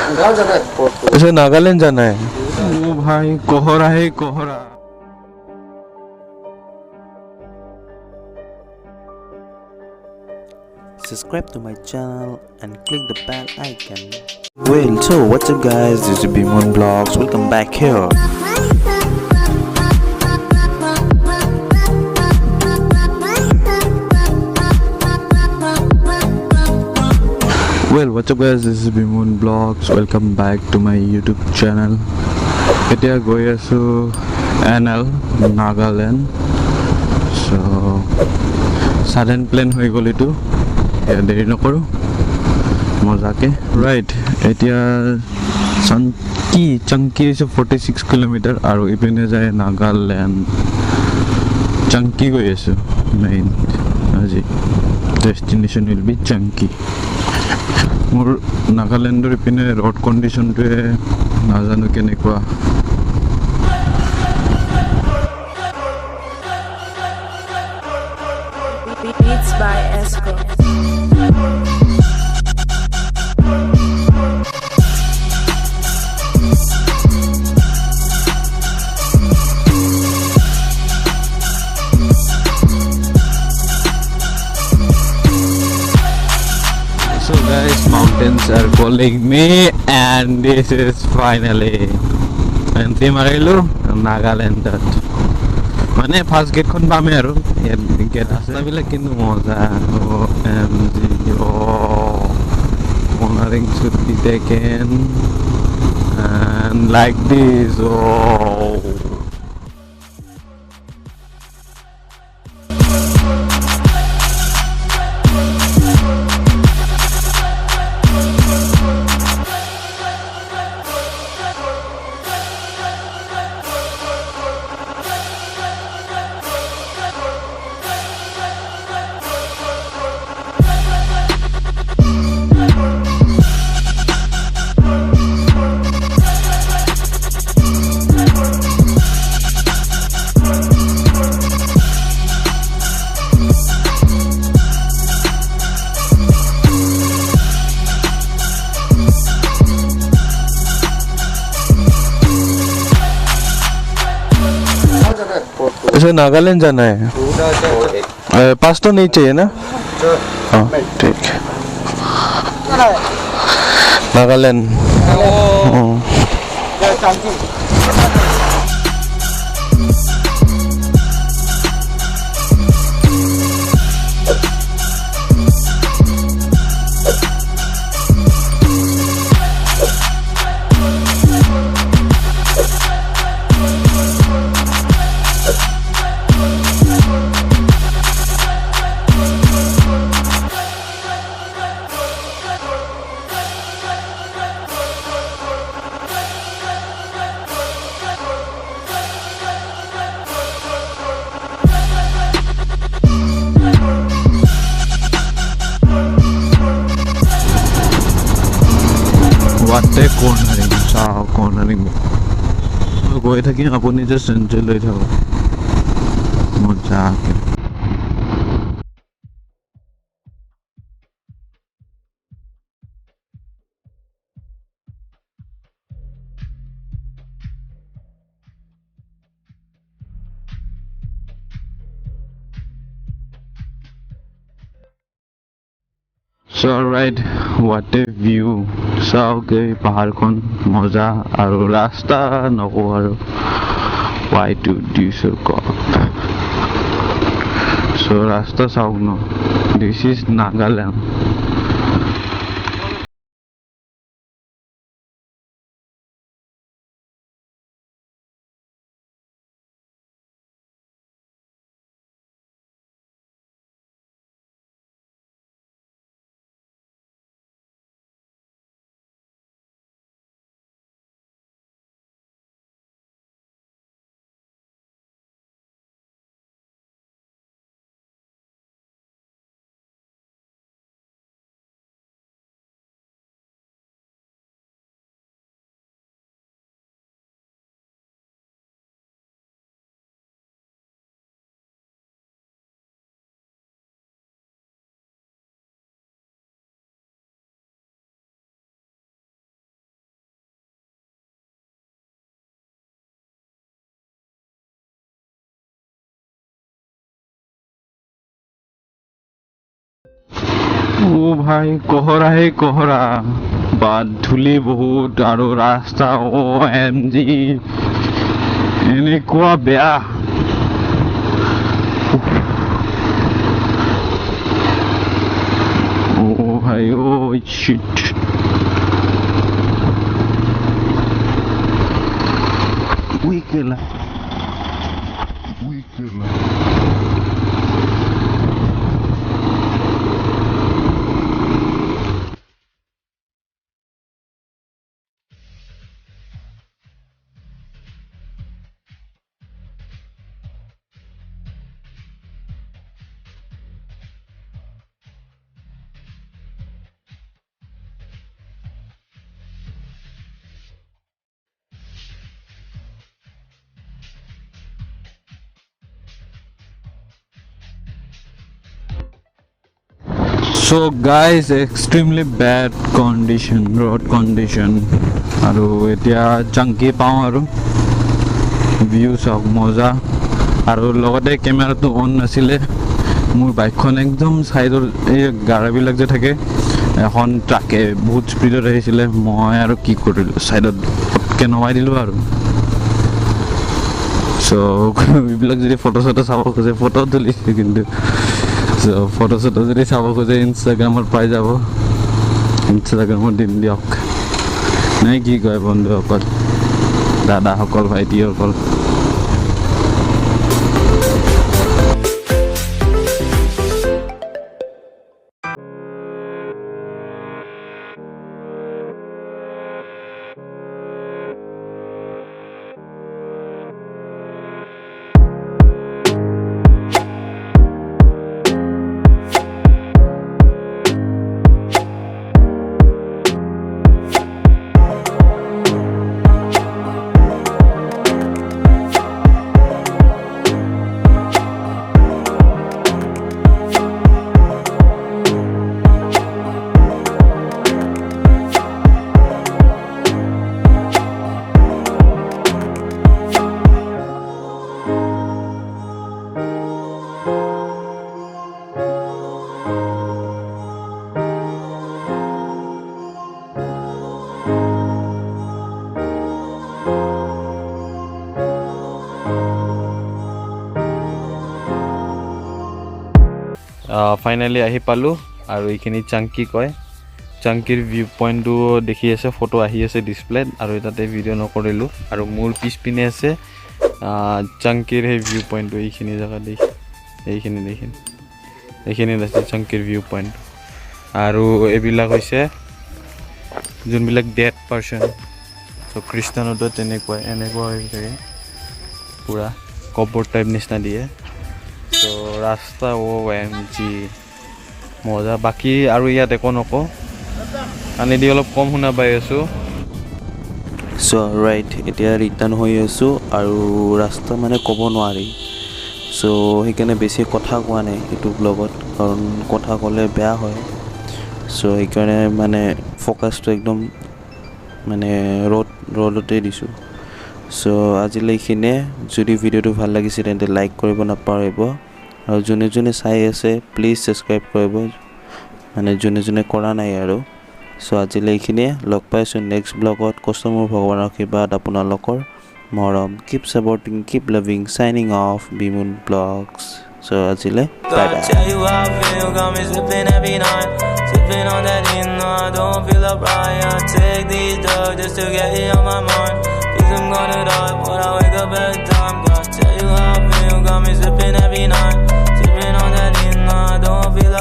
इसे नागालैंड जाना है। ओ भाई कोहरा है कोहरा। Subscribe to my channel and click the bell icon. Well, so what's up guys, this is Bihu Vlogs. Welcome back here. Well, what's up guys, this is Bihu Vlogs. Welcome back to my YouTube channel. এতিয়া গৈ আছো NL Nagaland. So sudden plan হৈ গ'ল এইটো, দেৰি নকৰোঁ মজাকে। Right, এতিয়া chunky হৈছে 46 কিলোমিটাৰ আৰু ইপিনে যায় নাগালেণ্ড। চাংকি গৈ আছো মেইন আজি। Destination will be chunky. মোৰ নাগালেণ্ডৰ ইপিনে ৰ'ড কণ্ডিশ্যনটোৱে নাজানো কেনেকুৱা। Beats by Esco. So guys, mountains are calling me and this is finally entry marilu Nagaland. মানে ফার্স্ট গেটখন পামে আৰু গেট আছে বিলাক কিন্তু মজা। OMG, cornering should be taken and like this. इसे नागालैंड जाना है। पास तो नहीं चाहिए ना? हाँ ठीक है। नागालैंड। What a cornering, চাও cornering গৈ থাকি আপুনি জাষ্ট এনজয় লৈ থাকক মজাকে। So right, what a view. চাওকে পাহাৰখন মজা আৰু ৰাস্তা নকওঁ আৰু why to do so God. So ৰাস্তা চাওক ন, this is Nagaland. ও ভাই কহৰা বাদ ধূলি বহুত আৰু ৰাস্তা OMG এনেকুৱা বেয়া ও ভাই ও sheet উইকেলা So guys, extremely bad condition, road condition. আৰু এতিয়া জাংকি পাওঁ আৰু ভিউ চাওক মজা আৰু লগতে কেমেৰাটো অন নাছিলে মোৰ বাইকখন একদম সাইডৰ এই গাড়ীবিলাক যে থাকে এখন ট্ৰাকে বহুত স্পীডত আহিছিলে মই আৰু কি কৰিলো সাইডত পটকে নমাই দিলো আৰু সো এইবিলাক যদি ফটো চাব খোজে ফটো তুলিছে কিন্তু So, photos যদি চাব খোজে ইনষ্টাগ্ৰামত পাই যাব ইনষ্টাগ্ৰামত দিন দিয়ক নাই কি কয় বন্ধুসকল দাদাসকল ভাইটিসকল ফাইনালি আহি পালোঁ আৰু এইখিনি চাংকি কয় চাংকিৰ ভিউ পইণ্টটো দেখি আছে ফটো আহি আছে ডিছপ্লেত আৰু তাতে ভিডিঅ' নকৰিলোঁ আৰু মোৰ পিছপিনে আছে চাংকিৰ সেই ভিউ পইণ্টটো এইখিনি জেগা এইখিনিত আছে চাংকিৰ ভিউ পইণ্ট আৰু এইবিলাক হৈছে যোনবিলাক ডেড পাৰ্চন চ' খ্ৰীষ্টানতো এনেকুৱা হৈ থাকে পূৰা কবৰ টাইপ নিচিনা দিয়ে তো ৰাস্তা OMG মজা বাকী আৰু ইয়াত একো নকওঁ আনিদি অলপ কম শুনা পাই আছোঁ চ' ৰাইট এতিয়া ৰিটাৰ্ণ হৈ আছোঁ আৰু ৰাস্তা মানে ক'ব নোৱাৰি চ' সেইকাৰণে বেছি কথা কোৱা নাই এইটো ব্লগত কাৰণ কথা ক'লে বেয়া হয় চ' সেইকাৰণে মানে ফ'কাছটো একদম মানে ৰ'ডতে দিছোঁ চ' আজিলৈ এইখিনিয়ে যদি ভিডিঅ'টো ভাল লাগিছে তেন্তে লাইক কৰিব নাপাহৰিব আৰু যোনে যোনে চাই আছে প্লিজ ছাবস্ক্ৰাইব কৰিব মানে যোনে কৰা নাই আৰু চ' আজিলৈ এইখিনিয়ে লগ পাইছোঁ নেক্সট ব্লগত কষ্টমৰ ভগৱানৰ আশীৰ্বাদ আপোনালোকৰ মৰম keep supporting keep loving shining of বিমুন ব্লগছ চ' আজিলৈ bye bye Sipping on that I don't feel upright. I take these drugs just to get it on my mind. Think I'm gonna die when I wake up at time. Gotta tell you how I feel, got me sipping